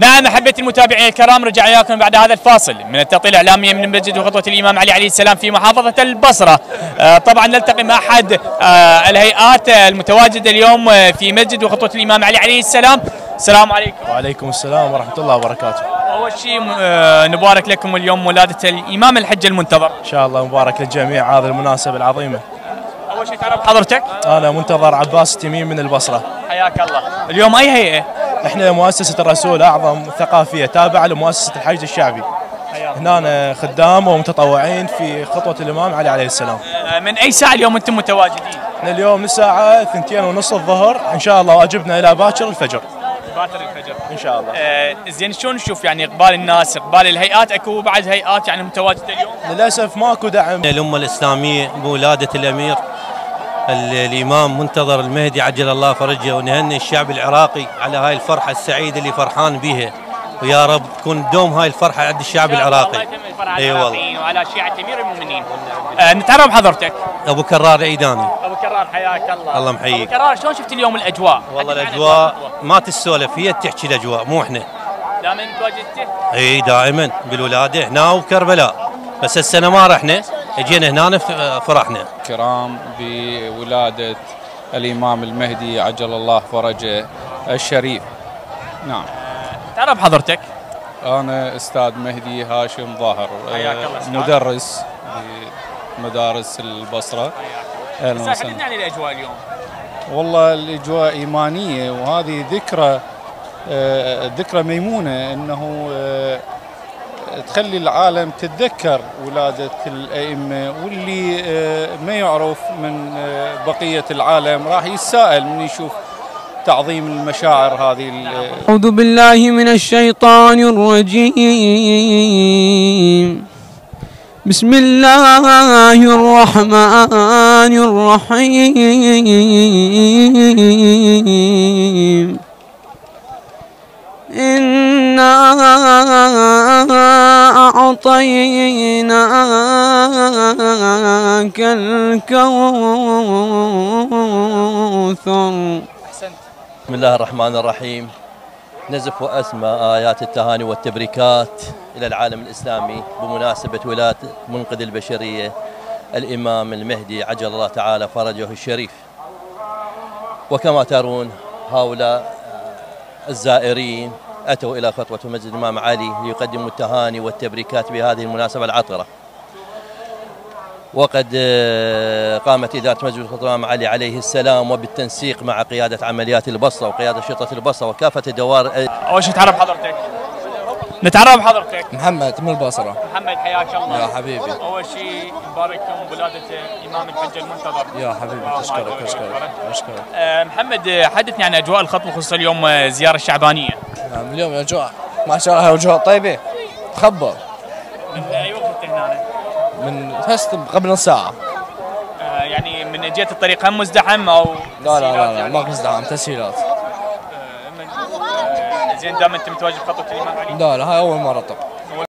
نعم أحبتي المتابعين الكرام، رجع إليكم بعد هذا الفاصل من التغطية الإعلامية من مسجد وخطوة الإمام علي عليه السلام في محافظة البصرة. طبعا نلتقي مع أحد الهيئات المتواجدة اليوم في مسجد وخطوة الإمام علي عليه السلام. السلام عليكم. وعليكم السلام ورحمة الله وبركاته. أول شيء نبارك لكم اليوم ولادة الإمام الحج المنتظر. إن شاء الله مبارك للجميع هذه المناسبة العظيمة. أول شيء تعرف حضرتك؟ أنا منتظر عباس التميم من البصرة. حياك الله. اليوم أي هيئة؟ إحنا مؤسسة الرسول أعظم ثقافية تابعة لمؤسسة الحج الشعبي. هنا خدام ومتطوعين في خطوة الإمام علي عليه السلام. من أي ساعة اليوم أنتم متواجدين؟ إحنا اليوم من الساعة 2:30 الظهر إن شاء الله، واجبنا إلى باكر الفجر. باكر الفجر إن شاء الله. زين شلون نشوف يعني إقبال الناس، إقبال الهيئات؟ أكو بعد هيئات يعني متواجدة اليوم؟ للأسف ماكو دعم. الأمة الإسلامية بولادة الأمير الإمام منتظر المهدي عجل الله فرجه، ونهني الشعب العراقي على هاي الفرحة السعيدة اللي فرحان بها، ويا رب تكون دوم هاي الفرحة عند الشعب العراقي. اي والله. وعلى شيعة أمير المؤمنين. نتعرف بحضرتك. أبو كرار عيداني. أبو كرار حياك الله. الله محييك. أبو كرار شلون شفت اليوم الأجواء؟ والله الأجواء ما تسولف، هي تحكي الأجواء مو إحنا. دائما متواجدته؟ اي دائما بالولادة هنا وبكربلاء، بس السنة ما رحنا، اجينا هنا فرحنا. كرام بولادة الإمام المهدي عجل الله فرجه الشريف. نعم. تعرف حضرتك؟ أنا أستاذ مهدي هاشم ظاهر، مدرس بمدارس البصرة. أهلا وسهلا. عن الأجواء اليوم؟ والله الأجواء إيمانية، وهذه ذكرى ميمونة، أنه تخلي العالم تتذكر ولادة الأئمة، واللي ما يعرف من بقية العالم راح يتساءل من يشوف تعظيم المشاعر هذه. أعوذ بالله من الشيطان الرجيم. بسم الله الرحمن الرحيم. إنا أعطيناك الكوثر. بسم الله الرحمن الرحيم. نزف وأسمى آيات التهاني والتبريكات إلى العالم الإسلامي بمناسبة ولادة منقذ البشرية الإمام المهدي عجل الله تعالى فرجه الشريف. وكما ترون هؤلاء الزائرين أتوا إلى خطوة مسجد الإمام علي ليقدموا التهاني والتبريكات بهذه المناسبة العطرة. وقد قامت إدارة مسجد الإمام علي عليه السلام وبالتنسيق مع قيادة عمليات البصرة وقيادة شرطة البصرة وكافة الدوائر. أول شيء تعرف حضرتك؟ نتعرف بحضرتك. محمد من البصرة. محمد حياك الله. يا حبيبي. أول شيء نبارك لكم بولادة إمام الحج المنتظر. يا حبيبي أشكرك. محمد حدثني عن أجواء الخطوة، خصوصا اليوم زيارة الشعبانية. نعم اليوم الأجواء ما شاء الله أجواء طيبة. تخبر. من أي وقت هنا؟ من قبل نص ساعة. يعني من جهة الطريق هم مزدحم أو؟ لا يعني ماكو ازدحام، تسهيلات. زين دام أنت متواجد بخطوة الإمام علي؟ لا هاي أول مرة طب.